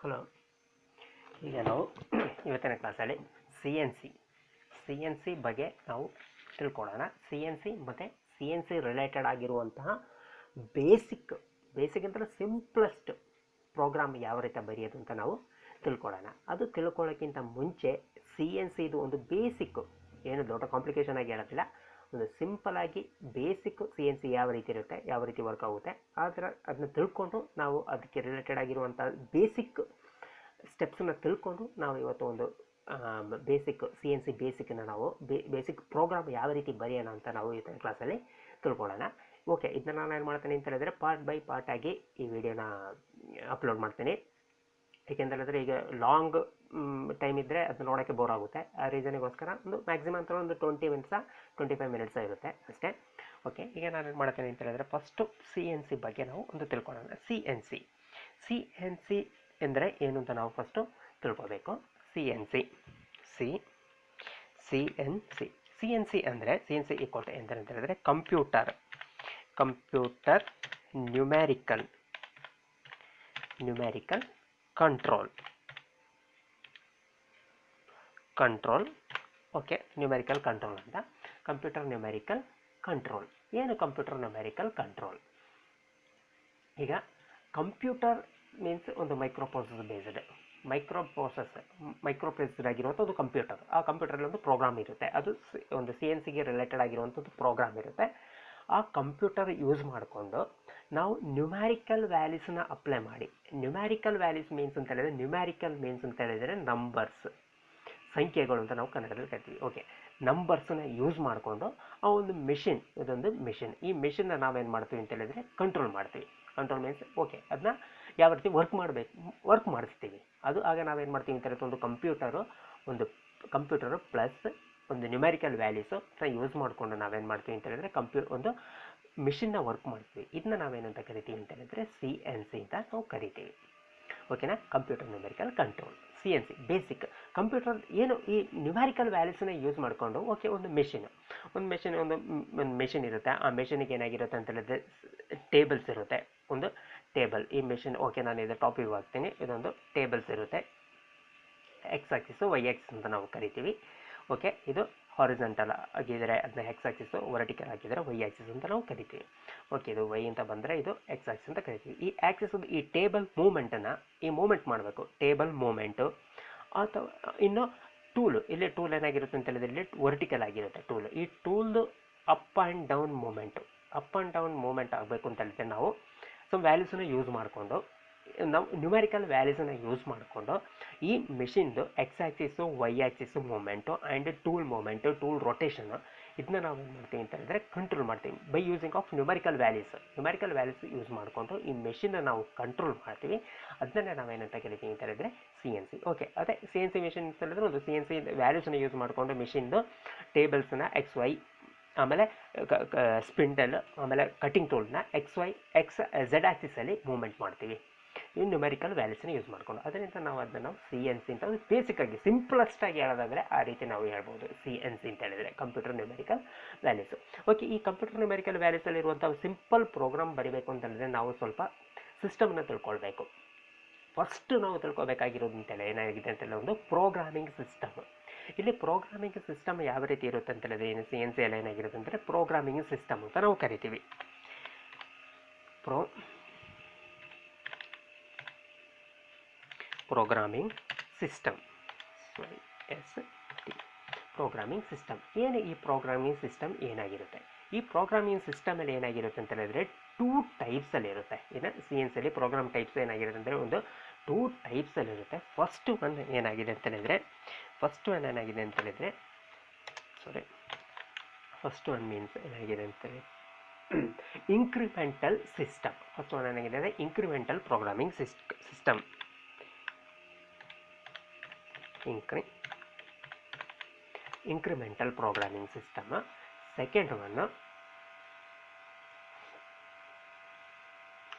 Hello, ಈಗ ನಾವು ಇವತ್ತಿನ ಕ್ಲಾಸಲ್ಲಿ ಸಿ ಎನ್ ಸಿ ಬಗ್ಗೆ ನಾವು ತಿಳ್ಕೊಳ್ಳೋಣ. ಸಿ ಎನ್ ಸಿ ರಿಲೇಟೆಡ್ ಆಗಿರುವಂತಹ ಬೇಸಿಕ್ ಅಂದರೆ ಸಿಂಪ್ಲೆಸ್ಟ್ ಪ್ರೋಗ್ರಾಮ್ ಯಾವ ರೀತಿ ಬರೆಯೋದು ಅಂತ ನಾವು ತಿಳ್ಕೊಳ್ಳೋಣ. ಅದು ತಿಳ್ಕೊಳ್ಳೋಕ್ಕಿಂತ ಮುಂಚೆ ಸಿ ಎನ್ ಸಿ ಇದು ಒಂದು ಬೇಸಿಕ್, ಏನು ದೊಡ್ಡ ಕಾಂಪ್ಲಿಕೇಶನ್ ಆಗಿ ಹೇಳೋದಿಲ್ಲ, ಒಂದು ಸಿಂಪಲ್ ಆಗಿ ಬೇಸಿಕ್ ಸಿ ಎನ್ ಸಿ ಯಾವ ರೀತಿ ಇರುತ್ತೆ, ಯಾವ ರೀತಿ ವರ್ಕ್ ಆಗುತ್ತೆ, ಅದನ್ನ ತಿಳ್ಕೊಂಡು ನಾವು ಅದಕ್ಕೆ ರಿಲೇಟೆಡ್ ಆಗಿರುವಂಥ ಬೇಸಿಕ್ ಸ್ಟೆಪ್ಸನ್ನು ತಿಳ್ಕೊಂಡು ನಾವು ಇವತ್ತು ಒಂದು ಬೇಸಿಕ್ ಸಿ ಎನ್ ಸಿ ಬೇಸಿಕ್ನ ನಾವು ಬೇಸಿಕ್ ಪ್ರೋಗ್ರಾಮ್ ಯಾವ ರೀತಿ ಬರೆಯೋಣ ಅಂತ ನಾವು ಇವತ್ತಿನ ಕ್ಲಾಸಲ್ಲಿ ತಿಳ್ಕೊಳ್ಳೋಣ. ಓಕೆ, ಇದನ್ನ ನಾನು ಏನು ಮಾಡ್ತೀನಿ ಅಂತ ಹೇಳಿದ್ರೆ ಪಾರ್ಟ್ ಬೈ ಪಾರ್ಟ್ ಆಗಿ ಈ ವಿಡಿಯೋನ ಅಪ್ಲೋಡ್ ಮಾಡ್ತೀನಿ. ಏಕೆಂದರೆ ಈಗ ಲಾಂಗ್ ಟೈಮ್ ಇದ್ದರೆ ಅದನ್ನ ನೋಡೋಕ್ಕೆ ಬೋರ್ ಆಗುತ್ತೆ. ಆ ರೀಸನಿಗೋಸ್ಕರ ಒಂದು ಮ್ಯಾಕ್ಸಿಮಮ್ ಅಂತ ಒಂದು 25 ಮಿನಿಟ್ಸ್ ಇರುತ್ತೆ ಅಷ್ಟೇ. ಓಕೆ, ಈಗ ನಾನು ಏನು ಮಾಡ್ತೀನಿ ಅಂತ ಹೇಳಿದ್ರೆ ಫಸ್ಟು ಸಿ ಎನ್ ಸಿ ಬಗ್ಗೆ ನಾವು ಒಂದು ತಿಳ್ಕೊಳ್ಳೋಣ. ಸಿ ಎನ್ ಸಿ ಎಂದರೆ ಏನು ಅಂತ ನಾವು ಫಸ್ಟು ತಿಳ್ಕೊಬೇಕು. ಸಿ ಎನ್ ಸಿ ಅಂದರೆ ಈಕ್ವಲ್ ಟು ಎಂತ ಹೇಳಿದ್ರೆ computer numerical control. Okay, numerical control ಅಂತ ಕಂಪ್ಯೂಟರ್ ನ್ಯೂಮ್ಯಾರಿಕಲ್ ಕಂಟ್ರೋಲ್. ಏನು ಕಂಪ್ಯೂಟರ್ ನ್ಯೂಮ್ಯಾರಿಕಲ್ ಕಂಟ್ರೋಲ್? ಈಗ ಕಂಪ್ಯೂಟರ್ ಮೀನ್ಸ್ ಒಂದು ಮೈಕ್ರೋ ಪ್ರೊಸೆಸರ್ ಆಗಿರುವಂಥ ಒಂದು ಕಂಪ್ಯೂಟರ್. ಆ ಕಂಪ್ಯೂಟರಲ್ಲಿ ಒಂದು ಪ್ರೋಗ್ರಾಮ್ ಇರುತ್ತೆ, ಅದು ಒಂದು ಸಿ ಎನ್ ಸಿಗೆ ರಿಲೇಟೆಡ್ ಆಗಿರುವಂಥದ್ದು ಪ್ರೋಗ್ರಾಮ್ ಇರುತ್ತೆ. ಆ ಕಂಪ್ಯೂಟರ್ ಯೂಸ್ ಮಾಡಿಕೊಂಡು ನಾವು ನ್ಯೂಮ್ಯಾರಿಕಲ್ ವ್ಯಾಲ್ಯೂಸ್ನ ಅಪ್ಲೈ ಮಾಡಿ, ನ್ಯೂಮ್ಯಾರಿಕಲ್ ವ್ಯಾಲ್ಯೂಸ್ ಮೀನ್ಸ್ ಅಂತ ಹೇಳಿದರೆ ನಂಬರ್ಸ್, ಸಂಖ್ಯೆಗಳು ಅಂತ ನಾವು ಕನ್ನಡದಲ್ಲಿ ಕರಿತೀವಿ. ಓಕೆ, ನಂಬರ್ಸನ್ನ ಯೂಸ್ ಮಾಡಿಕೊಂಡು ಆ ಒಂದು ಇದೊಂದು ಮಿಷಿನ್, ಈ ಮಿಷಿನ್ನ ನಾವೇನು ಮಾಡ್ತೀವಿ ಅಂತ ಹೇಳಿದರೆ ಕಂಟ್ರೋಲ್ ಮಾಡ್ತೀವಿ. ಕಂಟ್ರೋಲ್ ಮೀನ್ಸ್ ಓಕೆ, ಅದನ್ನ ಯಾವ ರೀತಿ ವರ್ಕ್ ಮಾಡಿಸ್ತೀವಿ. ಅದು ಆಗ ನಾವೇನು ಮಾಡ್ತೀವಿ ಅಂತ ಹೇಳಿದ್ರೆ ಒಂದು ಕಂಪ್ಯೂಟರು ಪ್ಲಸ್ ಒಂದು ನ್ಯೂಮ್ಯಾರಿಕಲ್ ವ್ಯಾಲ್ಯೂಸು ಯೂಸ್ ಮಾಡಿಕೊಂಡು ನಾವೇನು ಮಾಡ್ತೀವಿ ಅಂತ ಹೇಳಿದ್ರೆ ಒಂದು ಮಿಷಿನ್ನ ವರ್ಕ್ ಮಾಡ್ತೀವಿ. ಇದನ್ನ ನಾವೇನಂತ ಕರಿತೀವಿ ಅಂತ ಹೇಳಿದ್ರೆ ಸಿ ಎನ್ ಸಿ ಅಂತ ನಾವು ಕರಿತೀವಿ. ಓಕೆನಾ? Computer numerical control, C N C basic. Computer ಏನು ಈ ನ್ಯೂಮ್ಯಾರಿಕಲ್ ವ್ಯಾಲ್ಯೂಸನ್ನ ಯೂಸ್ ಮಾಡಿಕೊಂಡು ಓಕೆ ಒಂದು ಮೆಷಿನ್ ಇರುತ್ತೆ. ಆ ಮೆಷಿನಿಗೆ ಏನಾಗಿರುತ್ತೆ ಅಂತ ಹೇಳಿದ್ರೆ ಟೇಬಲ್ಸ್ ಇರುತ್ತೆ. ಒಂದು ಟೇಬಲ್, ಈ ಮೆಷಿನ್ ಓಕೆ ನಾನು ಇದು ಟಾಪಿಗೆ ಹಾಕ್ತೀನಿ. ಇದೊಂದು ಟೇಬಲ್ಸ್ ಇರುತ್ತೆ, ಎಕ್ಸ್ ಆಕ್ಸಿಸು ವೈ ಆಕ್ಸಿಸ್ ಅಂತ ನಾವು ಕರಿತೀವಿ. ಓಕೆ, ಇದು ಹಾರಿಜಾಂಟಲ್ ಆಗಿದ್ದರೆ ಅದನ್ನ ಎಕ್ಸ್ ಆಕ್ಸಿಸು, ವರ್ಟಿಕಲ್ ಆಗಿದ್ದರೆ ವೈ ಆಕ್ಸಿಸ್ ಅಂತ ನಾವು ಕರಿತೀವಿ. ಓಕೆ, ಇದು ವೈ ಅಂತ ಬಂದರೆ ಇದು ಎಕ್ಸ್ ಆಕ್ಸಿಸ್ ಅಂತ ಕರಿತೀವಿ. ಈ ಆಕ್ಸಿಸ್ ಈ ಟೇಬಲ್ ಮೂಮೆಂಟ್ ಮಾಡಬೇಕು, ಟೇಬಲ್ ಮೂಮೆಂಟು. ಅಥವಾ ಇನ್ನು ಇಲ್ಲಿ ಟೂಲ್ ಏನಾಗಿರುತ್ತೆ ಅಂತ ಹೇಳಿದ್ರೆ ಇಲ್ಲಿ ವರ್ಟಿಕಲ್ ಆಗಿರುತ್ತೆ ಟೂಲ್. ಈ ಟೂಲ್ದು ಅಪ್ ಆ್ಯಂಡ್ ಡೌನ್ ಮೂಮೆಂಟ್ ಆಗಬೇಕು ಅಂತ ಹೇಳಿದ್ರೆ ನಾವು ವ್ಯಾಲ್ಯೂಸನ್ನು ಯೂಸ್ ಮಾಡಿಕೊಂಡು ನಾವು ನ್ಯೂಮ್ಯಾರಿಕಲ್ ವ್ಯಾಲ್ಯೂಸನ್ನು ಯೂಸ್ ಮಾಡಿಕೊಂಡು ಈ ಮಿಷಿನ್ದು X axis Y axis movement and tool rotation ಇದನ್ನ ನಾವು ಏನು ಮಾಡ್ತೀವಿ ಅಂತ ಹೇಳಿದ್ರೆ ಕಂಟ್ರೋಲ್ ಮಾಡ್ತೀವಿ by using of numerical values use ಮಾಡಿಕೊಂಡು ಈ ಮೆಷಿನ್ನ ನಾವು ಕಂಟ್ರೋಲ್ ಮಾಡ್ತೀವಿ. ಅದನ್ನೇ ನಾವೇನಂತ ಕರಿತೀವಿ ಅಂತ ಹೇಳಿದ್ರೆ ಸಿ ಎನ್ ಸಿ. ಓಕೆ, ಅದೇ ಸಿ ಎನ್ ಸಿ ಮಿಷಿನ್ ಅಂತ ಹೇಳಿದ್ರೆ ಒಂದು ಸಿ ಎನ್ ಸಿ ವ್ಯಾಲ್ಯೂಸನ್ನು ಯೂಸ್ ಮಾಡಿಕೊಂಡು ಮಿಷಿನ್ದು ಟೇಬಲ್ಸ್ನ ಎಕ್ಸ್ ವೈ, ಆಮೇಲೆ ಸ್ಪಿಂಡಲ್, ಆಮೇಲೆ ಕಟಿಂಗ್ ಟೂಲ್ನ ಎಕ್ಸ್ ಝೆಡ್ ಆಕ್ಸಿಸಲ್ಲಿ ಮೂವ್ಮೆಂಟ್ ಮಾಡ್ತೀವಿ ಈ ನ್ಯೂಮ್ಯಾರಿಕಲ್ ವ್ಯಾಲ್ಯೂಸನ್ನ ಯೂಸ್ ಮಾಡಿಕೊಂಡು. ಅದರಿಂದ ನಾವು ಸಿ ಎನ್ ಸಿ ಅಂತ ಬೇಸಿಕ್ಕಾಗಿ ಸಿಂಪ್ಲೆಸ್ಟ್ ಆಗಿ ಹೇಳೋದಾದರೆ ಆ ರೀತಿ ನಾವು ಹೇಳ್ಬೋದು ಸಿ ಎನ್ ಸಿ ಅಂತ ಹೇಳಿದರೆ ಕಂಪ್ಯೂಟರ್ ನ್ಯೂಮ್ಯಾರಿಕಲ್ ವ್ಯಾಲ್ಯೂಸು. ಓಕೆ, ಈ ಕಂಪ್ಯೂಟರ್ ನ್ಯೂಮ್ಯಾರಿಕಲ್ ವ್ಯಾಲ್ಯೂಸಲ್ಲಿರುವಂಥ ಸಿಂಪಲ್ ಪ್ರೋಗ್ರಾಮ್ ಬರೀಬೇಕು ಅಂತ ಹೇಳಿದ್ರೆ ನಾವು ಸ್ವಲ್ಪ ಸಿಸ್ಟಮ್ನ ತಿಳ್ಕೊಳ್ಬೇಕು. ಫಸ್ಟ್ ನಾವು ತಿಳ್ಕೊಬೇಕಾಗಿರೋದು ಅಂತೇಳಿ ಏನಾಗಿದೆ ಅಂತೇಳಿ ಒಂದು ಪ್ರೋಗ್ರಾಮಿಂಗ್ ಸಿಸ್ಟಮ್. ಇಲ್ಲಿ ಪ್ರೋಗ್ರಾಮಿಂಗ್ ಸಿಸ್ಟಮ್ ಯಾವ ರೀತಿ ಇರುತ್ತೆ ಅಂತ ಹೇಳಿದ್ರೆ ಏನು ಸಿ ಎನ್ ಸಿ ಎಲ್ಲ ಏನಾಗಿರುತ್ತೆ ಅಂದರೆ ಪ್ರೋಗ್ರಾಮಿಂಗ್ ಸಿಸ್ಟಮ್ ಅಂತ ನಾವು ಕರಿತೀವಿ. ಪ್ರೋಗ್ರಾಮಿಂಗ್ ಸಿಸ್ಟಮ್ ಏನು? ಈ ಪ್ರೋಗ್ರಾಮಿಂಗ್ ಸಿಸ್ಟಮ್ ಏನಾಗಿರುತ್ತೆ? ಈ ಪ್ರೋಗ್ರಾಮಿಂಗ್ ಸಿಸ್ಟಮಲ್ಲಿ ಏನಾಗಿರುತ್ತೆ ಅಂತ ಹೇಳಿದ್ರೆ 2 ಟೈಪ್ಸಲ್ಲಿ ಇರುತ್ತೆ. ಏನು ಸಿ ಎನ್ ಸಿಯಲ್ಲಿ ಪ್ರೋಗ್ರಾಮ್ ಟೈಪ್ಸ್ ಏನಾಗಿರುತ್ತೆ ಅಂದರೆ ಒಂದು 2 ಟೈಪ್ಸಲ್ಲಿರುತ್ತೆ. ಫಸ್ಟ್ ಒನ್ ಏನಾಗಿದೆ ಅಂತ ಹೇಳಿದ್ರೆ ಫಸ್ಟ್ ಒನ್ ಮೀನ್ಸ್ ಏನಾಗಿದೆ ಅಂತ ಇಂಕ್ರಿಮೆಂಟಲ್ ಸಿಸ್ಟಮ್. ಫಸ್ಟ್ ಒನ್ ಏನಾಗಿದೆ ಅಂದರೆ incremental programming system. Incremental programming system. Second one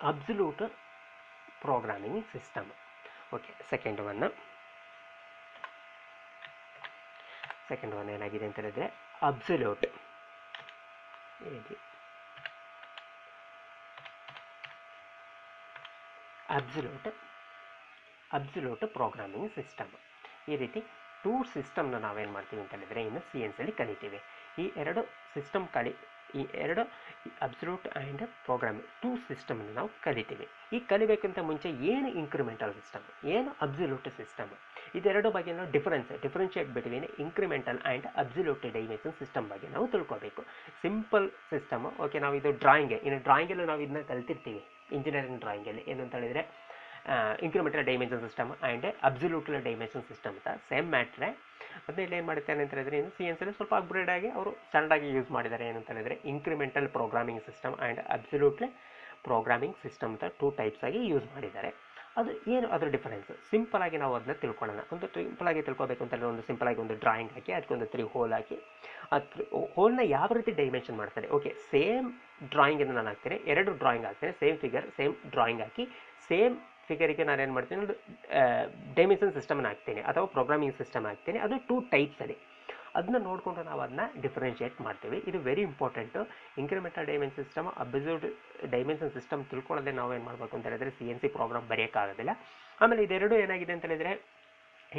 absolute programming system. Okay, second one ಏನಾಗಿದೆ ಅಂತ ಹೇಳಿದ್ರೆ ಅಬ್ಸಲ್ಯೂಟ್ ಅಬ್ಸಲ್ಯೂಟ್ ಪ್ರೋಗ್ರಾಮಿಂಗ್ ಸಿಸ್ಟಮ್. ಈ ರೀತಿ 2 ಸಿಸ್ಟಮ್ನ ನಾವೇನು ಮಾಡ್ತೀವಿ ಅಂತ ಹೇಳಿದರೆ ಇನ್ನು CNC ಅಲ್ಲಿ ಕಲಿತೀವಿ. ಈ 2 ಸಿಸ್ಟಮ್ ಈ 2 ಅಬ್ಸಲ್ಯೂಟ್ ಆ್ಯಂಡ್ ಪ್ರೋಗ್ರಾಮಿಂಗ್ 2 ಸಿಸ್ಟಮನ್ನು ನಾವು ಕಲಿತೀವಿ. ಈ ಕಲಿಬೇಕಂತ ಮುಂಚೆ ಏನು ಇಂಕ್ರಿಮೆಂಟಲ್ ಸಿಸ್ಟಮ್, ಏನು ಅಬ್ಸಲ್ಯೂಟ್ ಸಿಸ್ಟಮ್, ಇದೆರಡು ಬಗ್ಗೆ ನಾವು differentiate between incremental and absolute dimension system ಬಗ್ಗೆ ನಾವು ತಿಳ್ಕೋಬೇಕು. ಸಿಂಪಲ್ ಸಿಸ್ಟಮ್, ಓಕೆ, ನಾವು ಇದು ಡ್ರಾಯಿಂಗಲ್ಲಿ ನಾವು ಇದನ್ನ ಕಲ್ತಿರ್ತೀವಿ. ಇಂಜಿನಿಯರಿಂಗ್ ಡ್ರಾಯಿಂಗಲ್ಲಿ ಏನು ಅಂತ ಹೇಳಿದರೆ incremental dimension system and absolute dimension system ಅಂತ ಸೇಮ್ ಮ್ಯಾಟ್ರೆ. ಅದನ್ನ ಇಲ್ಲಿ ಏನು ಮಾಡುತ್ತೇನೆ ಅಂತ ಹೇಳಿದ್ರೆ ಇನ್ನು CNC ಅಲ್ಲಿ ಸ್ವಲ್ಪ ಅಪ್ಗ್ರೇಡ್ ಆಗಿ ಅವರು ಸ್ಟ್ಯಾಂಡರ್ಡ್ ಯೂಸ್ ಮಾಡಿದ್ದಾರೆ. ಏನಂತ ಹೇಳಿದರೆ incremental programming system and absolute programming system ಅಂತ 2 ಟೈಪ್ಸ್ ಆಗಿ ಯೂಸ್ ಮಾಡಿದ್ದಾರೆ. ಅದು ಏನು ಅದರ ಡಿಫರೆನ್ಸ್ ಸಿಂಪಲ್ ಆಗಿ ನಾವು ಅದನ್ನ ತಿಳ್ಕೊಳ್ಳೋಣ. ಒಂದು ಸಿಂಪಲ್ ಆಗಿ ತಿಳ್ಕೊಬೇಕು ಅಂತಂದರೆ ಒಂದು ಸಿಂಪಲ್ ಆಗಿ ಒಂದು ಡ್ರಾಯಿಂಗ್ ಹಾಕಿ ಅದಕ್ಕೊಂದು 3 ಹೋಲ್ ಹಾಕಿ ಆ ಹೋಲ್ನ ಯಾವ ರೀತಿ ಡೈಮೆನ್ಷನ್ ಮಾಡ್ತಾರೆ. ಓಕೆ, ಸೇಮ್ ಡ್ರಾಯಿಂಗನ್ನು ನಾನು ಹಾಕ್ತೇನೆ, 2 ಡ್ರಾಯಿಂಗ್ ಹಾಕ್ತೇನೆ, ಸೇಮ್ ಫಿಗರ್ ಸೇಮ್ ಡ್ರಾಯಿಂಗ್ ಹಾಕಿ ಸೇಮ್ ಫಿಗರಿಗೆ ನಾನು ಏನು ಮಾಡ್ತೀನಿ, ಒಂದು ಡೈಮೆನ್ಷನ್ ಸಿಸ್ಟಮ್ನ ಹಾಕ್ತೀನಿ ಅಥವಾ ಪ್ರೋಗ್ರಾಮಿಂಗ್ ಸಿಸ್ಟಮ್ ಹಾಕ್ತೀನಿ. ಅದು 2 ಟೈಪ್ಸಲ್ಲಿ ಅದನ್ನ ನೋಡಿಕೊಂಡು ನಾವು ಅದನ್ನ ಡಿಫ್ರೆನ್ಷಿಯೇಟ್ ಮಾಡ್ತೀವಿ. ಇದು very important. Incremental dimension system, absolute dimension system ತಿಳ್ಕೊಳ್ಳೋದೇ ನಾವು ಏನು ಮಾಡಬೇಕು ಅಂತ ಹೇಳಿದರೆ CNC ಪ್ರೋಗ್ರಾಮ್ ಬರೆಯೋಕ್ಕಾಗೋದಿಲ್ಲ. ಆಮೇಲೆ ಇದೆರಡು ಏನಾಗಿದೆ ಅಂತ ಹೇಳಿದರೆ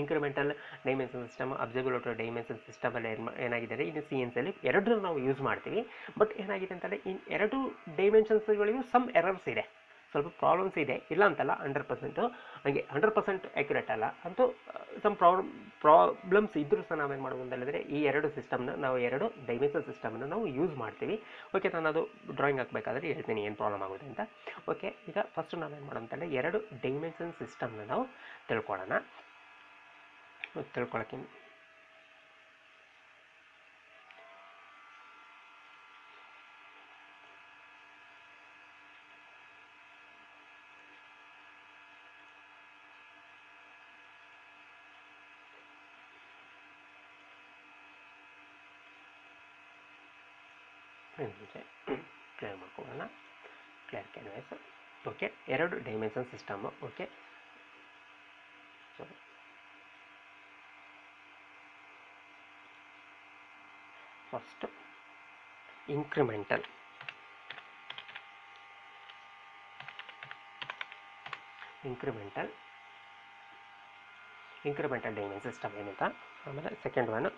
incremental dimension system, absolute dimension ಸಿಸ್ಟಮಲ್ಲಿ ಏನಾಗಿದೆ ಇದು CNC ಅಲ್ಲಿ ಎರಡೂ ನಾವು ಯೂಸ್ ಮಾಡ್ತೀವಿ. ಬಟ್ ಏನಾಗಿದೆ ಅಂತಂದರೆ ಈ 2 ಡೈಮೆನ್ಷನ್ಸ್ಗಳಿಗೂ ಸಮ್ ಎರರ್ಸ್ ಇದೆ, ಸ್ವಲ್ಪ ಪ್ರಾಬ್ಲಮ್ಸ್ ಇದೆ. ಇಲ್ಲ ಅಂತಲ್ಲ, 100% ಹಾಗೆ 100% ಆ್ಯಕ್ಯುರೇಟ್ ಅಲ್ಲ ಅಂತೂ ಸಮ್ ಪ್ರಾಬ್ಲಮ್ಸ್ ಇದ್ದರೂ ಸಹ ನಾವೇನು ಮಾಡ್ಬೋದು ಅಂತ ಹೇಳಿದರೆ ಈ 2 ಸಿಸ್ಟಮ್ನ ನಾವು 2 ಡೈಮೆನ್ಷನ್ ಸಿಸ್ಟಮನ್ನು ನಾವು ಯೂಸ್ ಮಾಡ್ತೀವಿ. ಓಕೆ, ನಾನು ಅದು ಡ್ರಾಯಿಂಗ್ ಹಾಕಬೇಕಾದ್ರೆ ಹೇಳ್ತೀನಿ ಏನು ಪ್ರಾಬ್ಲಮ್ ಆಗುತ್ತೆ ಅಂತ. ಓಕೆ, ಈಗ ಫಸ್ಟ್ ನಾವೇನು ಮಾಡೋಣ ಅಂತಂದರೆ 2 ಡೈಮೆನ್ಷನ್ ಸಿಸ್ಟಮ್ನ ನಾವು ತಿಳ್ಕೊಳ್ಳೋಣ. ತಿಳ್ಕೊಳ್ಳೋಕ್ಕೆ ಕ್ಲಿಯರ್ ಮಾಡ್ಕೊಳ್ಳೋಣ. Clear canvas. Okay, 2 dimension system. Okay, first incremental dimension system ಏನಂತ. ಆಮೇಲೆ second one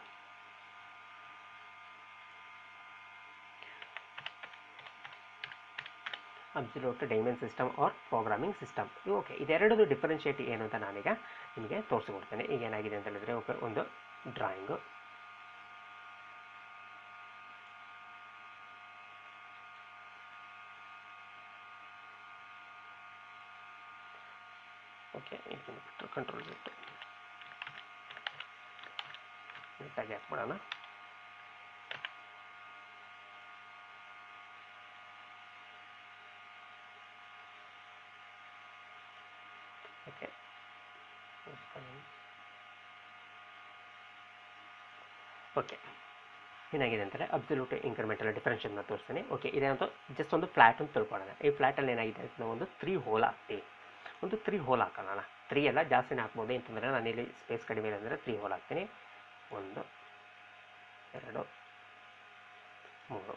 absolute dimension system or programming system. Okay, ಇದೆರಡದು ಡಿಫ್ರೆನ್ಷಿಯೇಟ್ ಏನು ಅಂತ ನಾನೀಗ ನಿಮಗೆ ತೋರಿಸ್ಕೊಡ್ತೇನೆ. ಈಗ ಏನಾಗಿದೆ ಅಂತ ಹೇಳಿದರೆ ಓಕೆ, ಒಂದು ಡ್ರಾಯಿಂಗು, ಓಕೆ, ಇದನ್ನು ಬಿಟ್ಟು ಕಂಟ್ರೋಲ್ ಬಿಟ್ಟು ನೀಟಾಗಿ ಹಾಕ್ಬಿಡೋಣ. ಓಕೆ, ಓಕೆ, ಏನಾಗಿದೆ ಅಂತಾರೆ ಅಬ್ಸಲ್ಯೂಟ್ ಇಂಕ್ರಿಮೆಂಟಲ್ ಡಿಫರೆನ್ಷಿಯಲ್ನ ತೋರಿಸ್ತೀನಿ. ಓಕೆ, ಇದೇನಂತೂ ಜಸ್ಟ್ ಒಂದು ಫ್ಲ್ಯಾಟ್ ಅಂತ ತಿಳ್ಕೊಳ್ಳೋಣ. ಈ ಫ್ಲ್ಯಾಟಲ್ಲಿ ಏನಾಗಿದೆ ಅಂತ ನಾವು ಒಂದು 3 ಹೋಲ್ ಹಾಕ್ತೀವಿ. ಒಂದು 3 ಹೋಲ್ ಹಾಕೋಣ. 3 ಎಲ್ಲ ಜಾಸ್ತಿನೇ ಹಾಕ್ಬೋದು, ಅಂತಂದರೆ ನಾನು ಇಲ್ಲಿ ಸ್ಪೇಸ್ ಕಡಿಮೆ ಇದೆ ಅಂದರೆ 3 ಹೋಲ್ ಹಾಕ್ತೀನಿ. 1 2 3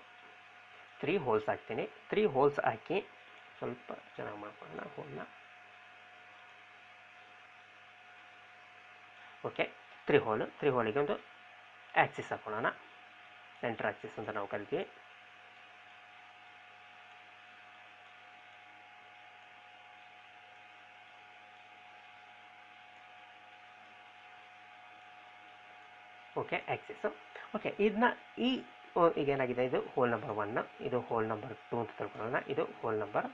3 ಹೋಲ್ಸ್ ಹಾಕ್ತೀನಿ. 3 ಹೋಲ್ಸ್ ಹಾಕಿ ಸ್ವಲ್ಪ ಚೆನ್ನಾಗಿ ಮಾಡ್ಕೊಳ್ಳೋಣ ಹೋಲ್ನ. ಓಕೆ, 3 ಹೋಲಿಗೆ ಒಂದು ಆಕ್ಸಿಸ್ ಹಾಕೊಳ್ಳೋಣ. ಸೆಂಟರ್ ಆಕ್ಸಿಸ್ ಅಂತ ನಾವು ಕರಿತೀವಿ. Okay, Axis. ಓಕೆ, ಇದನ್ನ ಈಗ ಏನಾಗಿದೆ, ಇದು ಹೋಲ್ ನಂಬರ್ 1, ಇದು ಹೋಲ್ ನಂಬರ್ 2 ಅಂತ ತಿಳ್ಕೊಳ್ಳೋಣ. ಇದು ಹೋಲ್ ನಂಬರ್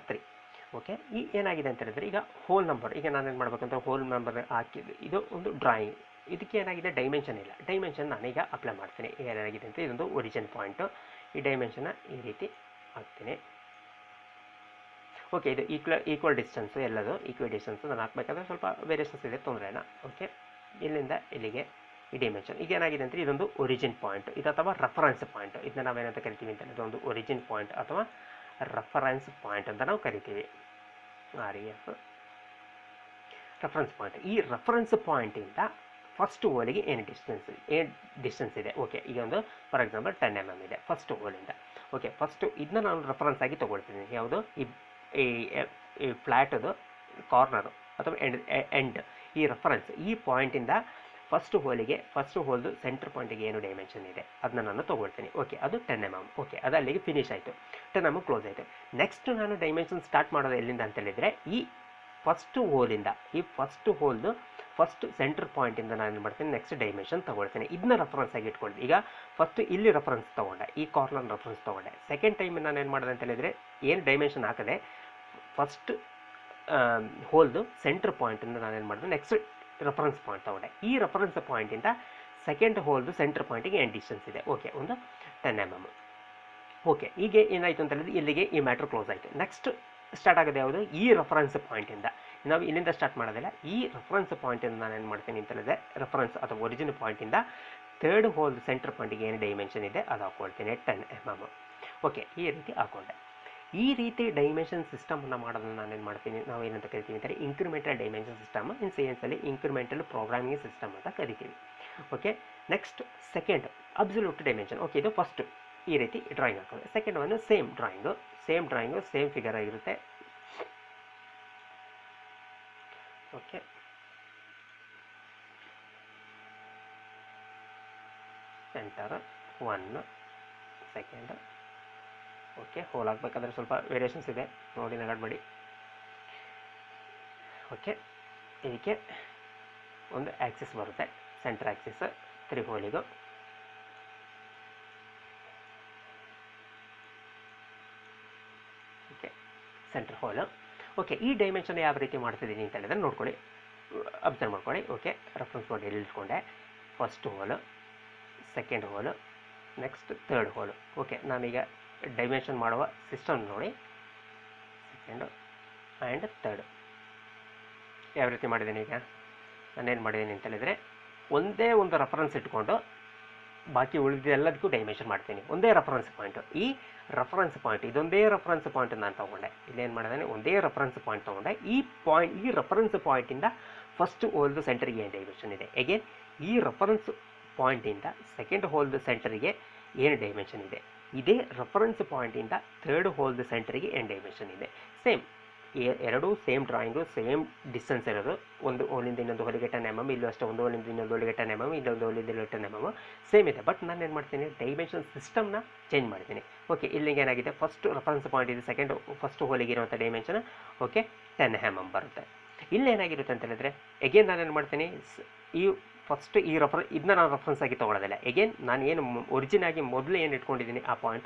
3. ಓಕೆ, ಈ ಏನಾಗಿದೆ ಅಂತ ಹೇಳಿದ್ರೆ ಈಗ ಹೋಲ್ ನಂಬರ್, ಈಗ ನಾನೇನು ಮಾಡಬೇಕಂತ ಹೋಲ್ ನಂಬರ್ ಹಾಕಿದ್ದು ಇದು ಒಂದು ಡ್ರಾಯಿಂಗ್. ಇದಕ್ಕೆ ಏನಾಗಿದೆ ಡೈಮೆನ್ಷನ್ ಇಲ್ಲ. ಡೈಮೆನ್ಷನ್ ನಾನೀಗ ಅಪ್ಲೈ ಮಾಡ್ತೀನಿ. ಈಗ ಏನಾಗಿದೆ ಅಂತ ಇದೊಂದು ಒರಿಜಿನ್ ಪಾಯಿಂಟು. ಈ ಡೈಮೆನ್ಷನ್ನ ಈ ರೀತಿ ಹಾಕ್ತೀನಿ. ಓಕೆ, ಇದು ಈಕ್ವಲ್ ಡಿಸ್ಟೆನ್ಸು, ಎಲ್ಲದು ಈಕ್ವಲ್ ಡಿಸ್ಟೆನ್ಸು ನಾನು ಹಾಕಬೇಕಾದ್ರೆ ಸ್ವಲ್ಪ ವೇರಿಯೇಷನ್ಸ್ ಇದೆ, ತೊಂದರೆನಾ. ಓಕೆ, ಇಲ್ಲಿಂದ ಇಲ್ಲಿಗೆ ಈ ಡೈಮೆನ್ಷನ್. ಈಗ ಏನಾಗಿದೆ ಅಂದರೆ ಇದೊಂದು ಒರಿಜಿನ್ ಪಾಯಿಂಟ್, ಇದು ಅಥವಾ ರೆಫರೆನ್ಸ್ ಪಾಯಿಂಟ್. ಇದನ್ನ ನಾವೇನಂತ ಕರಿತೀವಿ ಅಂತ ಇದೊಂದು ಒರಿಜಿನ್ ಪಾಯಿಂಟ್ ಅಥವಾ ರೆಫರೆನ್ಸ್ ಪಾಯಿಂಟ್ ಅಂತ ನಾವು ಕರಿತೀವಿ. REF reference point. ಈ ರೆಫರೆನ್ಸ್ ಪಾಯಿಂಟಿಂದ ಫಸ್ಟ್ ಹೋಲಿಗೆ ಏನು ಡಿಸ್ಟೆನ್ಸ್ ಇದೆ. ಓಕೆ, ಈಗ ಒಂದು ಫಾರ್ ಎಕ್ಸಾಂಪಲ್ 10 mm ಇದೆ ಫಸ್ಟ್ ಹೋಲಿಂದ. ಓಕೆ, ಫಸ್ಟು ಇದನ್ನ ನಾನು ರೆಫರೆನ್ಸ್ ಆಗಿ ತೊಗೊಳ್ತೀನಿ. ಯಾವುದು ಈ ಫ್ಲ್ಯಾಟದು ಕಾರ್ನರ್ ಅಥವಾ ಎಂಡ್ ಈ ರೆಫರೆನ್ಸ್ ಈ ಪಾಯಿಂಟಿಂದ ಫಸ್ಟ್ ಹೋಲ್ದು ಸೆಂಟರ್ ಪಾಯಿಂಟಿಗೆ ಏನು ಡೈಮೆನ್ಷನ್ ಇದೆ ಅದನ್ನ ನಾನು ತೊಗೊಳ್ತೀನಿ. ಓಕೆ, ಅದು 10 mm. ಓಕೆ, ಅದು ಅಲ್ಲಿಗೆ ಫಿನಿಶ್ ಆಯಿತು, 10 mm ಕ್ಲೋಸ್ ಆಯಿತು. ನೆಕ್ಸ್ಟ್ ನಾನು ಡೈಮೆನ್ಷನ್ ಸ್ಟಾರ್ಟ್ ಮಾಡೋದು ಎಲ್ಲಿಂದ ಅಂತ ಹೇಳಿದರೆ ಈ ಫಸ್ಟ್ ಹೋಲ್ದು ಫಸ್ಟ್ ಸೆಂಟರ್ ಪಾಯಿಂಟಿಂದ ನಾನು ಏನು ಮಾಡ್ತೀನಿ, ನೆಕ್ಸ್ಟ್ ಡೈಮೆನ್ಷನ್ ತೊಗೊಳ್ತೀನಿ. ಇದನ್ನ ರೆಫರೆನ್ಸ್ ಆಗಿ ಇಟ್ಕೊಳ್ತೀನಿ. ಈಗ ಫಸ್ಟ್ ಇಲ್ಲಿ ರೆಫರೆನ್ಸ್ ತೊಗೊಂಡೆ, ಈ ಕಾರ್ನರ್ ರೆಫರೆನ್ಸ್ ತೊಗೊಂಡೆ. ಸೆಕೆಂಡ್ ಟೈಮ್ ನಾನು ಏನು ಮಾಡಿದೆ ಅಂತ ಹೇಳಿದರೆ ಏನು ಡೈಮೆನ್ಷನ್ ಹಾಕದೆ ಫಸ್ಟ್ ಹೋಲ್ದು ಸೆಂಟರ್ ಪಾಯಿಂಟಿಂದ ನಾನೇನು ಮಾಡಿದೆ ನೆಕ್ಸ್ಟ್ ರೆಫರೆನ್ಸ್ ಪಾಯಿಂಟ್ ತೊಗೊಂಡೆ. ಈ ರೆಫರೆನ್ಸ್ ಪಾಯಿಂಟಿಂದ ಸೆಕೆಂಡ್ ಹೋಲ್ದು ಸೆಂಟರ್ ಪಾಯಿಂಟಿಗೆ ಏನು ಡಿಸ್ಟೆನ್ಸ್ ಇದೆ, ಓಕೆ, ಒಂದು 10 mm. ಓಕೆ, ಈಗ ಏನಾಯಿತು ಅಂತ ಹೇಳಿದ್ರೆ ಇಲ್ಲಿಗೆ ಈ ಮ್ಯಾಟ್ರ್ ಕ್ಲೋಸ್ ಆಯಿತು. ನೆಕ್ಸ್ಟ್ ಸ್ಟಾರ್ಟ್ ಆಗೋದು ಯಾವುದು, ಈ ರೆಫರೆನ್ಸ್ ಪಾಯಿಂಟಿಂದ. ನಾವು ಇಲ್ಲಿಂದ ಸ್ಟಾರ್ಟ್ ಮಾಡೋದಿಲ್ಲ, ಈ ರೆಫರೆನ್ಸ್ ಪಾಯಿಂಟಿಂದ ನಾನು ಏನು ಮಾಡ್ತೀನಿ ಅಂತ ಹೇಳಿದ್ರೆ ರೆಫರೆನ್ಸ್ ಅಥವಾ ಒರಿಜಿನ್ ಪಾಯಿಂಟಿಂದ ಥರ್ಡ್ ಹೋಲ್ದು ಸೆಂಟರ್ ಪಾಯಿಂಟಿಗೆ ಏನು ಡೈಮೆನ್ಷನ್ ಇದೆ ಅದು ಹಾಕ್ಕೊಳ್ತೀನಿ, 10 mm. ಓಕೆ, ಈ ರೀತಿ ಹಾಕ್ಕೊಂಡೆ. ಈ ರೀತಿ ಡೈಮೆನ್ಷನ್ ಸಿಸ್ಟಮನ್ನು ಮಾಡೋದನ್ನು ನಾನೇನು ಮಾಡ್ತೀನಿ, ನಾವು ಏನಂತ ಕರಿತೀವಿ ಅಂತಾರೆ ಇನ್ಕ್ರಿಮೆಂಟಲ್ ಡೈಮೆನ್ಷನ್ ಸಿಸ್ಟಮ್. ಇನ್ ಸೈನ್ಸಲ್ಲಿ ಇನ್ಕ್ರಿಮೆಂಟಲ್ ಪ್ರೋಗ್ರಾಮಿಂಗ್ ಸಿಸ್ಟಮ್ ಅಂತ ಕರಿತೀವಿ. Okay, next second absolute dimension. Okay, ಇದು ಫಸ್ಟ್ ಈ ರೀತಿ ಡ್ರಾಯಿಂಗ್ ಹಾಕೋದು. Second one same drawing same figure ಆಗಿರುತ್ತೆ. Okay, centre 1 second. Okay, hole ಹಾಕ್ಬೇಕಾದ್ರೆ ಸ್ವಲ್ಪ ವೇರಿಯೇಷನ್ಸ್ ಇದೆ, ನೋಡಿ ನಗಾಡಬೇಡಿ. ಓಕೆ, ಇದಕ್ಕೆ ಒಂದು ಆ್ಯಕ್ಸಿಸ್ ಬರುತ್ತೆ, ಸೆಂಟರ್ ಆ್ಯಕ್ಸಿಸ್ 3 ಹೋಲಿಗೂ. Okay, centre hole. ಓಕೆ, ಈ ಡೈಮೆನ್ಷನ್ ಯಾವ ರೀತಿ ಮಾಡ್ತಿದ್ದೀನಿ ಅಂತ ಹೇಳಿದ್ರೆ ನೋಡ್ಕೊಳ್ಳಿ, ಅಬ್ಸರ್ವ್ ಮಾಡ್ಕೊಳ್ಳಿ. ಓಕೆ, ರೆಫರೆನ್ಸ್ ಮಾಡಿ ಎಲ್ಲಿ ಇಟ್ಕೊಂಡೆ, ಫಸ್ಟ್ ಹೋಲು, ಸೆಕೆಂಡ್ ಹೋಲು, ನೆಕ್ಸ್ಟ್ ಥರ್ಡ್ ಹೋಲು. ಓಕೆ, ನಾನೀಗ ಡೈಮೆನ್ಷನ್ ಮಾಡುವ ಸಿಸ್ಟಮ್ ನೋಡಿ, ಸೆಕೆಂಡು ಆ್ಯಂಡ್ ಥರ್ಡ್ ಯಾವ ರೀತಿ ಮಾಡಿದ್ದೀನಿ. ಈಗ ನಾನೇನು ಮಾಡಿದ್ದೀನಿ ಅಂತ ಹೇಳಿದರೆ ಒಂದೇ ಒಂದು ರೆಫರೆನ್ಸ್ ಇಟ್ಕೊಂಡು ಬಾಕಿ ಉಳಿದೆಲ್ಲದಕ್ಕೂ ಡೈಮೆನ್ಷನ್ ಮಾಡ್ತೀನಿ. ಒಂದೇ ರೆಫರೆನ್ಸ್ ಪಾಯಿಂಟು, ಈ ರೆಫರೆನ್ಸ್ ಪಾಯಿಂಟ್ ಇದೊಂದೇ ರೆಫರೆನ್ಸ್ ಪಾಯಿಂಟ್ ನಾನು ತೊಗೊಂಡೆ. ಇಲ್ಲೇನು ಮಾಡಿದ್ದೇನೆ, ಒಂದೇ ರೆಫರೆನ್ಸ್ ಪಾಯಿಂಟ್ ತೊಗೊಂಡೆ. ಈ ರೆಫರೆನ್ಸ್ ಪಾಯಿಂಟಿಂದ ಫಸ್ಟ್ ಹೋಲ್ದು ಸೆಂಟರಿಗೆ ಏನು ಡೈಮೆನ್ಷನ್ ಇದೆ, ಅಗೇನ್ ಈ ರೆಫರೆನ್ಸ್ ಪಾಯಿಂಟಿಂದ ಸೆಕೆಂಡ್ ಹೋಲ್ದು ಸೆಂಟರಿಗೆ ಏನು ಡೈಮೆನ್ಷನ್ ಇದೆ, ಇದೇ ರೆಫರೆನ್ಸ್ ಪಾಯಿಂಟಿಂದ ಥರ್ಡ್ ಹೋಲ್ದು ಸೆಂಟರಿಗೆ ಏನು ಡೈಮೆನ್ಷನ್ ಇದೆ. ಸೇಮ್ ಎರಡೂ ಸೇಮ್ ಡ್ರಾಯಿಂಗು, ಸೇಮ್ ಡಿಸ್ಟೆನ್ಸ್ ಇರೋದು. ಒಂದು ಹೋಲಿಂದ ಇನ್ನೊಂದು ಹೋಲಿಗೆ 10 mm, ಇಲ್ಲೂ ಅಷ್ಟೇ ಒಂದು ಹೋಲಿಂದ ಇನ್ನೊಂದು ಹೋಲಿಗೆ 10 mm, ಇನ್ನೊಂದು ಹೋಲಿಂದ 10 mm ಸೇಮ್ ಇದೆ. ಬಟ್ ನಾನು ಏನು ಮಾಡ್ತೀನಿ, ಡೈಮೆನ್ಷನ್ ಸಿಸ್ಟಮ್ನ ಚೇಂಜ್ ಮಾಡ್ತೀನಿ. ಓಕೆ, ಇಲ್ಲಿಗೆ ಏನಾಗಿದೆ, ಫಸ್ಟ್ ರೆಫರೆನ್ಸ್ ಪಾಯಿಂಟ್ ಇದೆ, ಫಸ್ಟ್ ಹೋಲಿಗೆ ಇರುವಂಥ ಡೈಮೆನ್ಷನ್ ಓಕೆ 10 mm ಬರುತ್ತೆ. ಇಲ್ಲೇನಾಗಿರುತ್ತೆ ಅಂತ ಹೇಳಿದ್ರೆ ಎಗೇನ್ ನಾನೇನು ಮಾಡ್ತೀನಿ, ಫಸ್ಟ್ ಇದನ್ನ ನಾನು ರೆಫರೆನ್ಸ್ ಆಗಿ ತೊಗೊಳ್ಳೋದಿಲ್ಲ. ಎಗೇನ್ ನಾನು ಏನು ಒರಿಜಿನ್ ಆಗಿ ಮೊದಲು ಏನು ಇಟ್ಕೊಂಡಿದ್ದೀನಿ ಆ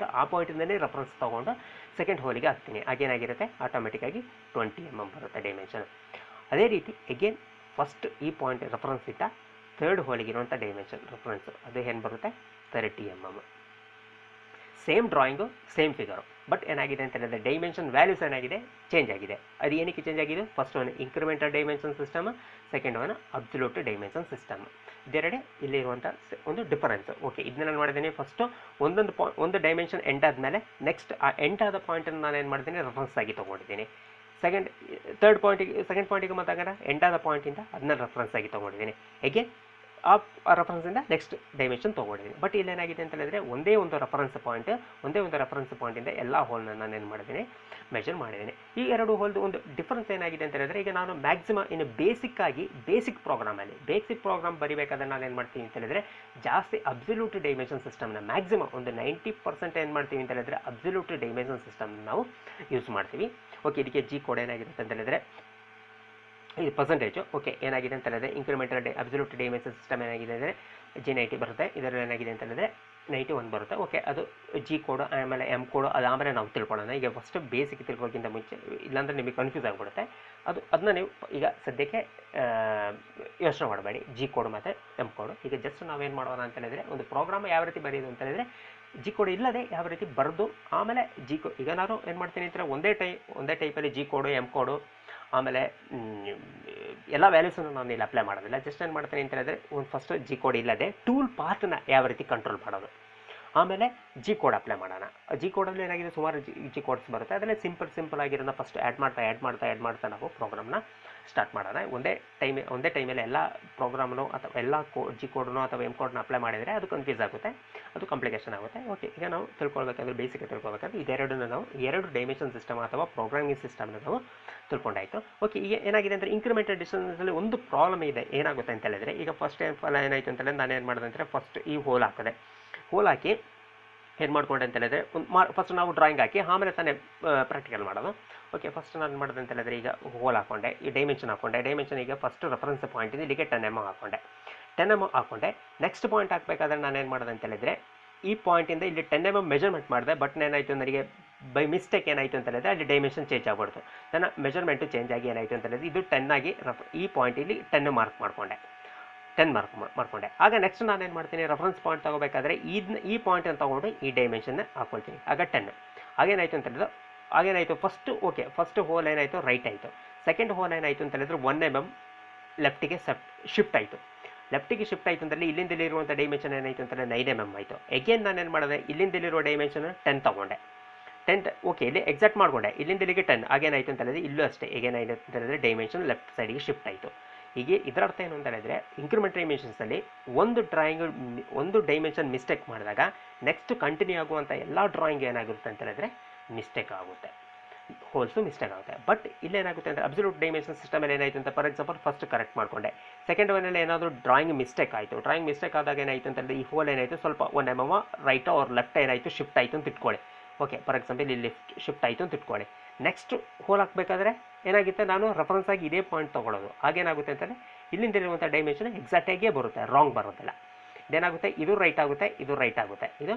ಪಾಯಿಂಟಿಂದನೇ ರೆಫರೆನ್ಸ್ ತೊಗೊಂಡು ಸೆಕೆಂಡ್ ಹೋಲಿಗೆ ಹಾಕ್ತೀನಿ. ಆಗೇನಾಗಿರುತ್ತೆ, ಆಟೋಮೆಟಿಕ್ಕಾಗಿ 20 mm ಬರುತ್ತೆ ಡೈಮೆನ್ಷನ್. ಅದೇ ರೀತಿ ಎಗೇನ್ ಫಸ್ಟ್ ಈ ಪಾಯಿಂಟ್ ರೆಫರೆನ್ಸ್ ಇಟ್ಟ ಥರ್ಡ್ ಹೋಲಿಗೆ ಇರುವಂಥ ಡೈಮೆನ್ಷನ್ ರೆಫರೆನ್ಸ್ ಅದು ಏನು ಬರುತ್ತೆ, 30 mm. Same drawing, same figure. But ಏನಾಗಿದೆ ಅಂತ ಹೇಳಿದ್ರೆ ಡೈಮೆನ್ಷನ್ ವ್ಯಾಲ್ಯೂಸ್ ಏನಾಗಿದೆ, ಚೇಂಜ್ ಆಗಿದೆ. ಅದು ಏನಕ್ಕೆ ಚೇಂಜ್ ಆಗಿದೆ, first one incremental dimension system, second one absolute dimension system. ಇದೆರಡೇ ಇಲ್ಲಿರುವಂಥ ಒಂದು ಡಿಫರೆನ್ಸ್. ಓಕೆ, ಇದನ್ನ ನಾನು ಮಾಡಿದ್ದೀನಿ, ಫಸ್ಟು ಒಂದು ಡೈಮೆನ್ಷನ್ ಎಂಡ್ ಆದಮೇಲೆ ನೆಕ್ಸ್ಟ್ ಆ ಎಂಡ್ ಆದ ಪಾಯಿಂಟನ್ನು ನಾನು ಏನು ಮಾಡಿದ್ದೀನಿ, ರೆಫರೆನ್ಸ್ ಆಗಿ ತೊಗೊಂಡಿದ್ದೀನಿ. ಸೆಕೆಂಡ್ ಪಾಯಿಂಟಿಗೆ ಮಾತಾಗೋಣ, ಎಂಡ್ ಆದ ಪಾಯಿಂಟಿಂದ ಅದನ್ನ ರೆಫರೆನ್ಸ್ ಆಗಿ ತೊಗೊಂಡಿದ್ದೀನಿ. ಹೇಗೆ ಆ ರೆಫರೆನ್ಸಿಂದ ನೆಕ್ಸ್ಟ್ ಡೈಮೆನ್ಷನ್ ತೊಗೊಂಡಿದ್ದೀನಿ. ಬಟ್ ಇಲ್ಲೇನಾಗಿದೆ ಅಂತ ಹೇಳಿದ್ರೆ ಒಂದೇ ಒಂದು ರೆಫರೆನ್ಸ್ ಪಾಯಿಂಟಿಂದ ಎಲ್ಲ ಹೋಲ್ನ ನಾನು ಏನು ಮಾಡಿದ್ದೀನಿ, ಮೆಜರ್ ಮಾಡಿದ್ದೀನಿ. ಈ ಎರಡು ಹೋಲ್ದು ಒಂದು ಡಿಫರೆನ್ಸ್ ಏನಾಗಿದೆ ಅಂತ ಹೇಳಿದ್ರೆ, ಈಗ ನಾನು ಮ್ಯಾಕ್ಸಿಮಮ್ ಇನ್ನು ಬೇಸಿಕ್ ಪ್ರೋಗ್ರಾಮ್ ಬರಿಬೇಕಾದ್ರೆ ನಾನು ಏನು ಮಾಡ್ತೀನಿ ಅಂತ ಹೇಳಿದ್ರೆ ಜಾಸ್ತಿ ಅಬ್ಸಲ್ಯೂಟ್ ಡೈಮೆನ್ಷನ್ ಸಿಸ್ಟಮ್ನ ಮ್ಯಾಕ್ಸಿಮಮ್ ಒಂದು 90% ಏನು ಮಾಡ್ತೀವಿ ಅಂತ ಹೇಳಿದ್ರೆ ಅಬ್ಸಲ್ಯೂಟ್ ಡೈಮೆನ್ಷನ್ ಸಿಸ್ಟಮ್ ನಾವು ಯೂಸ್ ಮಾಡ್ತೀವಿ. ಓಕೆ, ಇದಕ್ಕೆ ಜಿ ಕೋಡ್ ಏನಾಗಿರುತ್ತೆ ಅಂತ ಹೇಳಿದ್ರೆ ಇದು ಪರ್ಸೆಂಟೇಜು. ಓಕೆ, ಏನಾಗಿದೆ ಅಂತ ಹೇಳಿದ್ರೆ ಇನ್ಕ್ರಿಮೆಂಟಲ್ ಅಬ್ಸಲ್ಯೂಟ್ ಡೈಮೆನ್ಷನ್ ಸಿಸ್ಟಮ್ ಏನಾಗಿದೆ ಅಂದರೆ G90 ಬರುತ್ತೆ. ಇದರಲ್ಲಿ ಏನಾಗಿದೆ ಅಂತ ಹೇಳಿದ್ರೆ 91 ಬರುತ್ತೆ. ಓಕೆ, ಅದು ಜಿ ಕೋಡು ಆಮೇಲೆ ಎಮ್ ಕೋಡು ಅದು ಆಮೇಲೆ ನಾವು ತಿಳ್ಕೊಳ್ಳೋಣ. ಈಗ ಫಸ್ಟ್ ಬೇಸಿಕ್ ತಿಳ್ಕೊಳ್ಳೋಕ್ಕಿಂತ ಮುಂಚೆ, ಇಲ್ಲಾಂದರೆ ನಿಮಗೆ ಕನ್ಫ್ಯೂಸ್ ಆಗಿಬಿಡುತ್ತೆ. ಅದನ್ನ ನೀವು ಈಗ ಸದ್ಯಕ್ಕೆ ಯೋಚನೆ ಮಾಡಬೇಡಿ, ಜಿ ಕೋಡ್ ಮತ್ತು ಎಮ್ ಕೋಡು. ಈಗ ಜಸ್ಟ್ ನಾವೇನು ಮಾಡೋಣ ಅಂತ ಹೇಳಿದ್ರೆ ಒಂದು ಪ್ರೋಗ್ರಾಮ್ ಯಾವ ರೀತಿ ಬರೆಯೋದು ಅಂತ ಹೇಳಿದ್ರೆ ಜಿ ಕೋಡ್ ಇಲ್ಲದೆ ಯಾವ ರೀತಿ ಬರೆದು ಆಮೇಲೆ ಈಗ ನಾನು ಏನು ಮಾಡ್ತೀನಿ ಅಂತ ಒಂದೇ ಟೈಪಲ್ಲಿ ಜಿ ಕೋಡು ಎಮ್ ಕೋಡು ಆಮೇಲೆ ಎಲ್ಲ ವ್ಯಾಲ್ಯೂಸನ್ನು ನಾನು ಇಲ್ಲಿ ಅಪ್ಲೈ ಮಾಡೋದಿಲ್ಲ. ಜಸ್ಟ್ ಏನು ಮಾಡ್ತೀನಿ ಅಂತ ಹೇಳಿದ್ರೆ ಒಂದು ಫಸ್ಟ್ ಜಿ ಕೋಡ್ ಇಲ್ಲದೆ ಟೂಲ್ ಪಾತ್ನ ಯಾವ ರೀತಿ ಕಂಟ್ರೋಲ್ ಮಾಡೋದು ಆಮೇಲೆ ಜಿ ಕೋಡ್ ಅಪ್ಲೈ ಮಾಡೋಣ. ಜಿ ಕೋಡಲ್ಲಿ ಏನಾಗಿದೆ, ಸುಮಾರು ಜಿ ಕೋಡ್ಸ್ ಬರುತ್ತೆ. ಅದನ್ನೇ ಸಿಂಪಲ್ ಆಗಿರೋದನ್ನ ಫಸ್ಟ್ ಆ್ಯಡ್ ಮಾಡ್ತಾ ನಾವು ಪ್ರೋಗ್ರಾಮ್ನ ಸ್ಟಾರ್ಟ್ ಮಾಡೋಣ. ಒಂದೇ ಟೈಮಲ್ಲಿ ಎಲ್ಲ ಪ್ರೋಗ್ರಾಮ್ನು ಅಥವಾ ಎಲ್ಲ ಜಿ ಕೋಡ್ನು ಅಥವಾ ಎಮ್ ಕೋಡ್ನ ಅಪ್ಲೈ ಮಾಡಿದರೆ ಅದು ಕನ್ಫ್ಯೂಸ್ ಆಗುತ್ತೆ, ಅದು ಕಾಂಪ್ಲಿಕೇಶನ್ ಆಗುತ್ತೆ. ಓಕೆ, ಈಗ ನಾವು ತಿಳ್ಕೊಳ್ಬೇಕಾದ್ರೆ ಬೇಸಿಕ್ ತಿಳ್ಕೊಳ್ಬೇಕಾದ್ರೆ ಇದೆರಡನ್ನು ನಾವು 2 ಡೈಮೆನ್ಷನ್ ಸಿಸ್ಟಮ್ ಅಥವಾ ಪ್ರೋಗ್ರಾಮಿಂಗ್ ಸಿಸ್ಟಮ್ನ ನಾವು ತಿಳ್ಕೊಂಡಾಯಿತು. ಓಕೆ, ಈಗ ಏನಾಗಿದೆ ಅಂದರೆ ಇಂಕ್ರಿಮೆಂಟಲ್ ಡಿಸ್ಟೆನ್ಸಲ್ಲಿ ಒಂದು ಪ್ರಾಬ್ಲಮ್ ಇದೆ. ಏನಾಗುತ್ತೆ ಅಂತ ಹೇಳಿದ್ರೆ, ಈಗ ಫಸ್ಟ್ ಏನಾಯಿತು ಅಂತ ಹೇಳಿದ್ರೆ ನಾನೇನು ಮಾಡಿದೆ ಅಂದರೆ ಫಸ್ಟ್ ಈ ಹೋಲ್ ಹಾಕಿ ಏನು ಮಾಡ್ಕೊಂಡೆ ಅಂತ ಹೇಳಿದ್ರೆ ಫಸ್ಟ್ ನಾವು ಡ್ರಾಯಿಂಗ್ ಹಾಕಿ ಆಮೇಲೆ ತಾನೇ ಪ್ರಾಕ್ಟಿಕಲ್ ಮಾಡೋದು. ಓಕೆ, ಫಸ್ಟ್ ನಾನು ಮಾಡಿದೆ ಅಂತ ಹೇಳಿದ್ರೆ ಈಗ ಹೋಲ್ ಹಾಕೊಂಡೆ, ಈ ಡೈಮೆನ್ಷನ್ ಈಗ ಫಸ್ಟ್ ರೆಫರೆನ್ಸ್ ಪಾಯಿಂಟ್ ಇಲ್ಲಿಗೆ 10 mm ಹಾಕೊಂಡೆ. ನೆಕ್ಸ್ಟ್ ಪಾಯಿಂಟ್ ಹಾಕಬೇಕಾದ್ರೆ ನಾನು ಏನು ಮಾಡಿದೆ ಅಂತ ಹೇಳಿದ್ರೆ ಈ ಪಾಯಿಂಟಿಂದ ಇಲ್ಲಿ 10 mm ಮೆಜರ್ಮೆಂಟ್ ಮಾಡಿದೆ. ಬಟ್ ಏನಾಯಿತು ನನಗೆ ಬೈ ಮಿಸ್ಟೇಕ್ ಏನಾಯಿತು ಅಂತ ಹೇಳಿದ್ರೆ ಅಲ್ಲಿ ಡೈಮೆನ್ಷನ್ ಚೇಂಜ್ ಆಗ್ಬಿಡ್ತು. ನನ್ನ ಮೆಜರ್ಮೆಂಟು ಚೇಂಜ್ ಆಗಿ ಏನಾಯಿತು ಅಂತ ಹೇಳಿದ್ರೆ ಇದು 10 ಆಗಿ ಈ ಪಾಯಿಂಟ್ ಇಲ್ಲಿ 10 ಮಾರ್ಕ್ ಮಾಡ್ಕೊಂಡೆ. ಆಗ ನೆಕ್ಸ್ಟ್ ನಾನು ಏನು ಮಾಡ್ತೀನಿ, ರೆಫರೆನ್ಸ್ ಪಾಯಿಂಟ್ ತಗೋಬೇಕಾದ್ರೆ ಈ ಪಾಯಿಂಟನ್ನು ತೊಗೊಂಡು ಈ ಡೈಮೆನ್ಷನ್ನ ಹಾಕ್ಕೊಳ್ತೀನಿ. ಆಗ 10. ಆಗೇನಾಯಿತು ಫಸ್ಟ್ ಹೋಲ್ ಏನಾಯಿತು, ರೈಟ್ ಆಯಿತು. ಸೆಕೆಂಡ್ ಹೋಲ್ ಏನಾಯಿತು ಅಂತ ಹೇಳಿದ್ರೆ 1 mm ಲೆಫ್ಟಿಗೆ ಶಿಫ್ಟ್ ಆಯಿತು. ಅಂತಂದರೆ ಇಲ್ಲಿಂದಲ್ಲಿರುವಂಥ ಡೈಮೆನ್ಷನ್ ಏನಾಯಿತು ಅಂತಂದರೆ 9 mm ಆಯಿತು. ಎಗೇನ್ ನಾನು ಏನು ಮಾಡಿದೆ, ಇಲ್ಲಿಂದಲ್ಲಿರುವ ಡೈಮೆನ್ಷನ್ 10 ತೊಗೊಂಡೆ. 10 ಓಕೆ, ಇಲ್ಲಿ ಎಕ್ಸಾಕ್ಟ್ ಮಾಡ್ಕೊಂಡೆ, ಇಲ್ಲಿಂದ ಇಲ್ಲಿಗೆ 10. ಆಗೇನಾಯಿತು ಅಂತ ಹೇಳಿದ್ರೆ ಇಲ್ಲೂ ಅಷ್ಟೇ, ಏನಾಯಿತು ಅಂತ ಹೇಳಿದ್ರೆ ಡೈಮೆನ್ಷನ್ ಲೆಫ್ಟ್ ಸೈಡಿಗೆ ಶಿಫ್ಟ್ ಆಯಿತು. ಹೀಗೆ ಇದರ ಅರ್ಥ ಏನು ಅಂತ ಹೇಳಿದ್ರೆ ಇಂಕ್ರಿಮೆಂಟ್ ಡೈಮೆನ್ಷನ್ಸಲ್ಲಿ ಒಂದು ಡೈಮೆನ್ಷನ್ ಮಿಸ್ಟೇಕ್ ಮಾಡಿದಾಗ ನೆಕ್ಸ್ಟ್ ಕಂಟಿನ್ಯೂ ಆಗುವಂಥ ಎಲ್ಲ ಡ್ರಾಯಿಂಗ್ ಏನಾಗುತ್ತೆ ಅಂತ ಹೇಳಿದ್ರೆ ಮಿಸ್ಟೇಕ್ ಆಗುತ್ತೆ, ಹೋಲ್ಸು ಮಿಸ್ಟೇಕ್ ಆಗುತ್ತೆ. ಬಟ್ ಇಲ್ಲೇನಾಗುತ್ತೆ ಅಂದರೆ ಅಬ್ಸಲ್ಯೂಟ್ ಡೈಮೆನ್ಷನ್ ಸಿಸ್ಟಮಲ್ಲಿ ಏನಾಯಿತು ಅಂತ ಫಾರ್ ಎಕ್ಸಾಂಪಲ್ ಫಸ್ಟ್ ಕರೆಕ್ಟ್ ಮಾಡ್ಕೊಂಡೆ. ಸೆಕೆಂಡ್ ಒನ್ನಲ್ಲಿ ಏನಾದರೂ ಡ್ರಾಯಿಂಗ್ ಮಿಸ್ಟೇಕ್ ಆದಾಗ ಏನಾಯಿತು ಅಂತಂದರೆ ಈ ಹೋಲ್ ಏನಾಯಿತು ಸ್ವಲ್ಪ 1 mm ರೈಟ್ ಆರ್ ಲೆಫ್ಟ್ ಏನಾಯಿತು ಶಿಫ್ಟ್ ಆಯಿತು ಅಂತ ಇಟ್ಕೊಳ್ಳಿ. ಓಕೆ, ಫಾರ್ ಎಕ್ಸಾಂಪಲ್ ಇಲ್ಲಿ ಶಿಫ್ಟ್ ಆಯಿತು ಅಂತ ಇಟ್ಕೊಳ್ಳಿ. ನೆಕ್ಸ್ಟ್ ಹೋಲ್ ಹಾಕಬೇಕಾದ್ರೆ ಏನಾಗುತ್ತೆ, ನಾನು ರೆಫರೆನ್ಸ್ ಆಗಿ ಇದೇ ಪಾಯಿಂಟ್ ತೊಗೊಳ್ಳೋದು. ಆಗೇನಾಗುತ್ತೆ ಅಂತಂದರೆ ಇಲ್ಲಿಂದಿರುವಂಥ ಡೈಮೆನ್ಷನ್ ಎಕ್ಸಾಕ್ಟಾಗೇ ಬರುತ್ತೆ, ರಾಂಗ್ ಬರೋದಿಲ್ಲ. ಇದೇನಾಗುತ್ತೆ, ಇದು ರೈಟ್ ಆಗುತ್ತೆ, ಇದು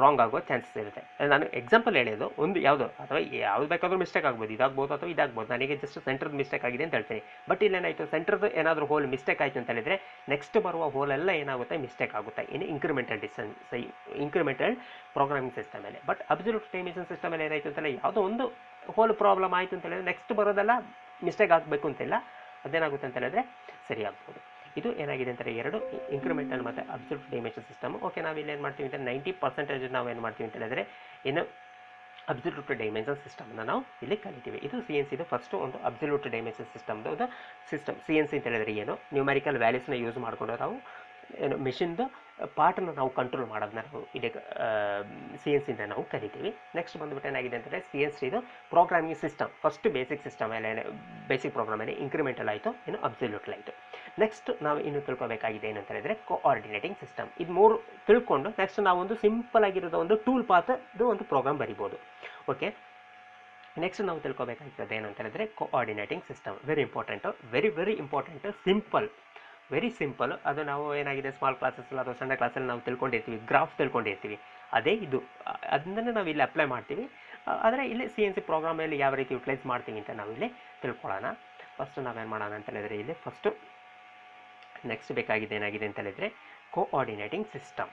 ರಾಂಗ್ ಆಗೋ ಚಾನ್ಸಸ್ ಇರುತ್ತೆ. ನಾನು ಎಕ್ಸಾಂಪಲ್ ಹೇಳಿದ್ದು ಒಂದು ಯಾವುದು ಅಥವಾ ಯಾವ್ದು ಬೇಕಾದರೂ ಮಿಸ್ಟೇಕ್ ಆಗ್ಬೋದು, ಇದಾಗ್ಬೋದು ಅಥವಾ ಇದಾಗ್ಬೋದು. ನನಗೆ ಜಸ್ಟ್ ಸೆಂಟ್ರದ್ದು ಮಿಸ್ಟೇಕ್ ಆಗಿದೆ ಅಂತ ಹೇಳ್ತೀನಿ. ಬಟ್ ಇಲ್ಲೇನಾಯಿತು, ಸೆಂಟ್ರದ್ದು ಏನಾದರೂ ಹೋಲ್ ಮಿಸ್ಟೇಕ್ ಆಯಿತು ಅಂತ ಹೇಳಿದ್ರೆ ನೆಕ್ಸ್ಟ್ ಬರುವ ಹೋಲೆಲ್ಲ ಏನಾಗುತ್ತೆ, ಮಿಸ್ಟೇಕ್ ಆಗುತ್ತೆ. ಇನ್ನು ಇಂಕ್ರಿಮೆಂಟಲ್ ಪ್ರೋಗ್ರಾಮಿಂಗ್ ಸಿಸ್ಟಮಲ್ಲಿ. ಬಟ್ ಅಬ್ಸಲ್ಯೂಟ್ ಡೈಮೆನ್ಷನ್ ಸಿಸ್ಟಮಲ್ಲಿ ಏನಾಯಿತು ಅಂತಂದರೆ ಯಾವುದೋ ಒಂದು ಹೋಲ್ ಪ್ರಾಬ್ಲಮ್ ಆಯಿತು ಅಂತ ಹೇಳಿದ್ರೆ ನೆಕ್ಸ್ಟ್ ಬರೋದೆಲ್ಲ ಮಿಸ್ಟೇಕ್ ಆಗಬೇಕು ಅಂತಿಲ್ಲ, ಅದೇನಾಗುತ್ತೆ ಅಂತ ಹೇಳಿದ್ರೆ ಸರಿ ಆಗ್ಬೋದು. ಇದು ಏನಾಗಿದೆ ಅಂತಾರೆ 2 ಇಂಕ್ರಿಮೆಂಟಲ್ ಮತ್ತು ಅಬ್ಸಲ್ಯೂಟ್ ಡೈಮೆನ್ಷನ್ ಸಿಸ್ಟಮ್. ಓಕೆ, ನಾವು ಇಲ್ಲಿ ಏನು ಮಾಡ್ತೀವಿ ಅಂತ 90% ನಾವು ಏನು ಮಾಡ್ತೀವಿ ಅಂತ ಹೇಳಿದ್ರೆ ಇನ್ನು ಅಬ್ಸಲ್ಯೂಟ್ ಡೈಮೆನ್ಷನ್ ಸಿಸ್ಟಮ್ನ ನಾವು ಇಲ್ಲಿ ಕಲಿತೀವಿ. ಇದು CNCದು ಫಸ್ಟ್ ಒಂದು ಅಬ್ಸಲ್ಯೂಟ್ ಡೈಮೆನ್ಷನ್ ಸಿಸ್ಟಮ್ದು ಒಂದು ಸಿಸ್ಟಮ್. CNC ಅಂತ ಹೇಳಿದ್ರೆ ಏನು, ನ್ಯೂಮರಿಕಲ್ ವ್ಯಾಲ್ಯೂಸ್ನ ಯೂಸ್ ಮಾಡಿಕೊಂಡು ನಾವು ಏನು ಮಿಷಿನ್ದು ಪಾರ್ಟನ್ನು ನಾವು ಕಂಟ್ರೋಲ್ ಮಾಡೋದನ್ನ ನಾವು ಇಲ್ಲಿ CNCಯಿಂದ ನಾವು ಕರಿತೀವಿ. ನೆಕ್ಸ್ಟ್ ಬಂದುಬಿಟ್ಟು ಏನಾಗಿದೆ ಅಂತಂದರೆ CNCದು ಪ್ರೋಗ್ರಾಮಿಂಗ್ ಸಿಸ್ಟಮ್. ಫಸ್ಟ್ ಬೇಸಿಕ್ ಪ್ರೋಗ್ರಾಮಲ್ಲಿ ಇಂಕ್ರಿಮೆಂಟಲ್ ಆಯಿತು, ಇನ್ನು ಅಬ್ಸಲ್ಯೂಟಲ್ ಆಯಿತು. ನೆಕ್ಸ್ಟ್ ನಾವು ಇನ್ನು ತಿಳ್ಕೊಬೇಕಾಗಿದೆ ಏನಂತ ಹೇಳಿದ್ರೆ ಕೋಆರ್ಡಿನೇಟಿಂಗ್ ಸಿಸ್ಟಮ್. ಇದು 3 ತಿಳ್ಕೊಂಡು ನೆಕ್ಸ್ಟ್ ನಾವು ಒಂದು ಸಿಂಪಲ್ ಆಗಿರೋದು ಒಂದು ಟೂಲ್ ಪಾತ್ದು ಒಂದು ಪ್ರೋಗ್ರಾಮ್ ಬರಿಬೋದು. ಓಕೆ, ನೆಕ್ಸ್ಟ್ ನಾವು ತಿಳ್ಕೊಬೇಕಾಗಿರೋದು ಏನಂತ ಹೇಳಿದ್ರೆ coordinating system. Very important, very simple. ಅದು ನಾವು ಏನಾಗಿದೆ ಸ್ಮಾಲ್ ಕ್ಲಾಸಸ್ ಅಥವಾ ಸಣ್ಣ ಕ್ಲಾಸಲ್ಲಿ ನಾವು ತಿಳ್ಕೊಂಡಿರ್ತೀವಿ, ಗ್ರಾಫ್ ತಿಳ್ಕೊಂಡಿರ್ತೀವಿ. ಅದೇ ಇದು, ಅದನ್ನೇ ನಾವು ಇಲ್ಲಿ ಅಪ್ಲೈ ಮಾಡ್ತೀವಿ. ಆದರೆ ಇಲ್ಲಿ CNC ಪ್ರೋಗ್ರಾಮಲ್ಲಿ ಯಾವ ರೀತಿ ಯುಟಿಲೈಸ್ ಮಾಡ್ತೀವಿ ಅಂತ ನಾವು ಇಲ್ಲಿ ತಿಳ್ಕೊಳ್ಳೋಣ. ಫಸ್ಟ್ ನಾವೇನು ಮಾಡೋಣ ಅಂತ ಹೇಳಿದ್ರೆ ಇಲ್ಲಿ ನೆಕ್ಸ್ಟ್ ಬೇಕಾಗಿದೆ ಏನಾಗಿದೆ ಅಂತ ಹೇಳಿದ್ರೆ ಕೋಆರ್ಡಿನೇಟಿಂಗ್ ಸಿಸ್ಟಮ್.